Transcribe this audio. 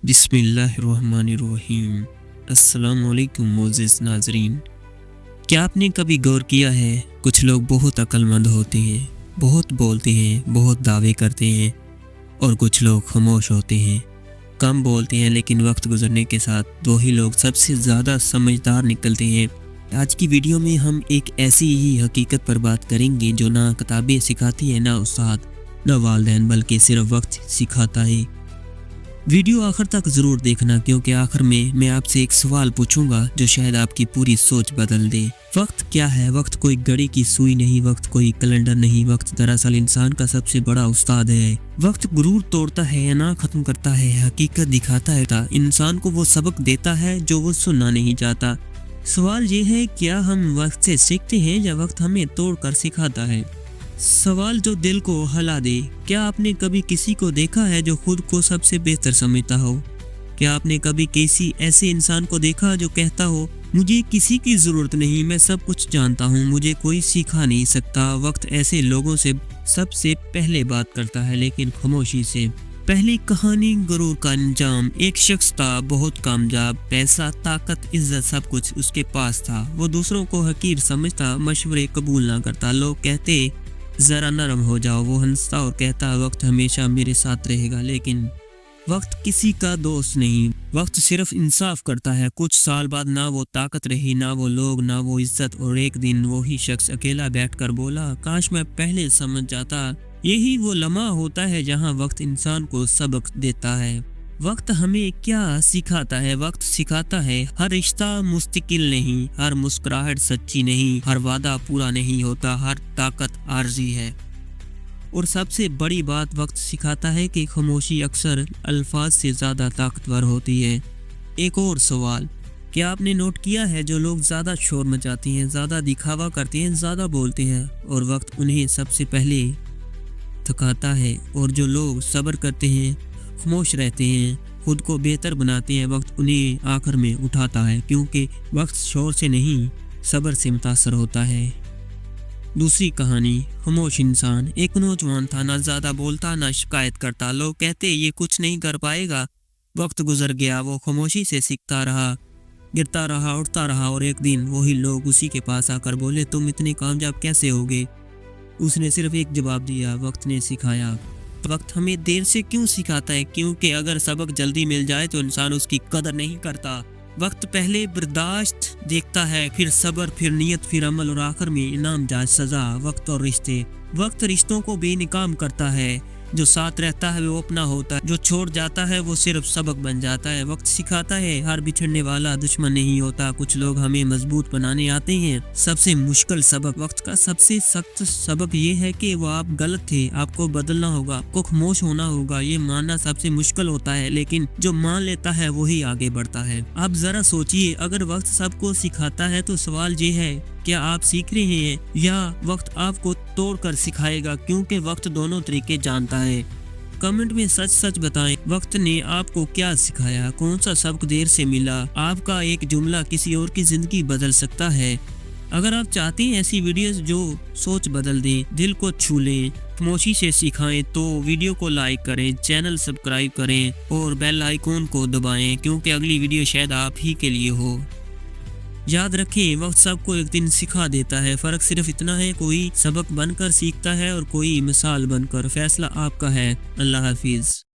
बिस्मिल्लाहिर्रहमानिर्रहीम। अस्सलाम वालेकुम मोअज़्ज़िज़ नाज़रीन। क्या आपने कभी गौर किया है, कुछ लोग बहुत अक्लमंद होते हैं, बहुत बोलते हैं, बहुत दावे करते हैं, और कुछ लोग खामोश होते हैं, कम बोलते हैं, लेकिन वक्त गुजरने के साथ वही लोग सबसे ज़्यादा समझदार निकलते हैं। आज की वीडियो में हम एक ऐसी ही हकीकत पर बात करेंगे जो ना किताबें सिखाती है, ना उस्ताद, ना वालिदैन, बल्कि सिर्फ वक्त सिखाता है। वीडियो आखिर तक ज़रूर देखना, क्योंकि आखिर में मैं आपसे एक सवाल पूछूंगा जो शायद आपकी पूरी सोच बदल दे। वक्त क्या है? वक्त कोई घड़ी की सुई नहीं, वक्त कोई कैलेंडर नहीं, वक्त दरअसल इंसान का सबसे बड़ा उस्ताद है। वक्त गुरूर तोड़ता है या ना खत्म करता है, हकीकत दिखाता है, इंसान को वो सबक देता है जो वो सुनना नहीं चाहता। सवाल ये है, क्या हम वक्त से सीखते हैं या वक्त हमें तोड़ कर सिखाता है? सवाल जो दिल को हिला दे। क्या आपने कभी किसी को देखा है जो खुद को सबसे बेहतर समझता हो? क्या आपने कभी किसी ऐसे इंसान को देखा जो कहता हो, मुझे किसी की ज़रूरत नहीं, मैं सब कुछ जानता हूँ, मुझे कोई सिखा नहीं सकता? वक्त ऐसे लोगों से सबसे पहले बात करता है, लेकिन खामोशी से। पहली कहानी, गुरूर का अंजाम। एक शख्स था, बहुत कामयाब, पैसा, ताकत, इज्जत, सब कुछ उसके पास था। वो दूसरों को हकीर समझता, मशवरे कबूल ना करता। लोग कहते, ज़रा नरम हो जाओ। वो हंसता और कहता, वक्त हमेशा मेरे साथ रहेगा। लेकिन वक्त किसी का दोस्त नहीं, वक्त सिर्फ इंसाफ करता है। कुछ साल बाद ना वो ताकत रही, ना वो लोग, ना वो इज्जत, और एक दिन वही शख्स अकेला बैठकर बोला, काश मैं पहले समझ जाता। यही वो लम्हा होता है जहाँ वक्त इंसान को सबक देता है। वक्त हमें क्या सिखाता है? वक्त सिखाता है, हर रिश्ता मुस्तकिल नहीं, हर मुस्कुराहट सच्ची नहीं, हर वादा पूरा नहीं होता, हर ताकत आर्जी है। और सबसे बड़ी बात, वक्त सिखाता है कि खामोशी अक्सर अल्फाज से ज़्यादा ताकतवर होती है। एक और सवाल, क्या आपने नोट किया है, जो लोग ज़्यादा शोर मचाते हैं, ज़्यादा दिखावा करते हैं, ज़्यादा बोलते हैं, और वक्त उन्हें सबसे पहले थकाता है। और जो लोग सब्र करते हैं, खामोश रहते हैं, खुद को बेहतर बनाते हैं, वक्त उन्हें आखिर में उठाता है, क्योंकि वक्त शोर से नहीं, सब्र से मुतासर होता है। दूसरी कहानी, खामोश इंसान। एक नौजवान था, ना ज़्यादा बोलता, ना शिकायत करता। लोग कहते, ये कुछ नहीं कर पाएगा। वक्त गुजर गया, वो खामोशी से सीखता रहा, गिरता रहा, उठता रहा, और एक दिन वही लोग उसी के पास आकर बोले, तुम इतने कामयाब कैसे होगे? उसने सिर्फ एक जवाब दिया, वक्त ने सिखाया। वक्त हमें देर से क्यों सिखाता है? क्योंकि अगर सबक जल्दी मिल जाए तो इंसान उसकी कदर नहीं करता। वक्त पहले बर्दाश्त देखता है, फिर सब्र, फिर नियत, फिर अमल, और आखिर में इनाम, जांच, सजा। वक्त और रिश्ते। वक्त रिश्तों को बेनकाम करता है। जो साथ रहता है वो अपना होता है, जो छोड़ जाता है वो सिर्फ सबक बन जाता है। वक्त सिखाता है, हर बिछड़ने वाला दुश्मन नहीं होता। कुछ लोग हमें मजबूत बनाने आते हैं। सबसे मुश्किल सबक, वक्त का सबसे सख्त सबक ये है कि वो आप गलत थे, आपको बदलना होगा, आपको खामोश होना होगा। ये मानना सबसे मुश्किल होता है, लेकिन जो मान लेता है वही आगे बढ़ता है। आप जरा सोचिए, अगर वक्त सबको सिखाता है तो सवाल ये है, क्या आप सीख रहे हैं या वक्त आपको तोड़ कर सिखाएगा? क्योंकि वक्त दोनों तरीके जानता है। कमेंट में सच सच बताएं, वक्त ने आपको क्या सिखाया? कौन सा सबक देर से मिला? आपका एक जुमला किसी और की जिंदगी बदल सकता है। अगर आप चाहते हैं ऐसी वीडियोस जो सोच बदल दें, दिल को छू लें, खामोशी से सिखाएं, तो वीडियो को लाइक करें, चैनल सब्सक्राइब करें और बेल आइकॉन को दबाएं, क्योंकि अगली वीडियो शायद आप ही के लिए हो। याद रखें, वक्त सबको एक दिन सिखा देता है। फ़र्क सिर्फ इतना है, कोई सबक बनकर सीखता है और कोई मिसाल बनकर। फैसला आपका है। अल्लाह हाफिज़।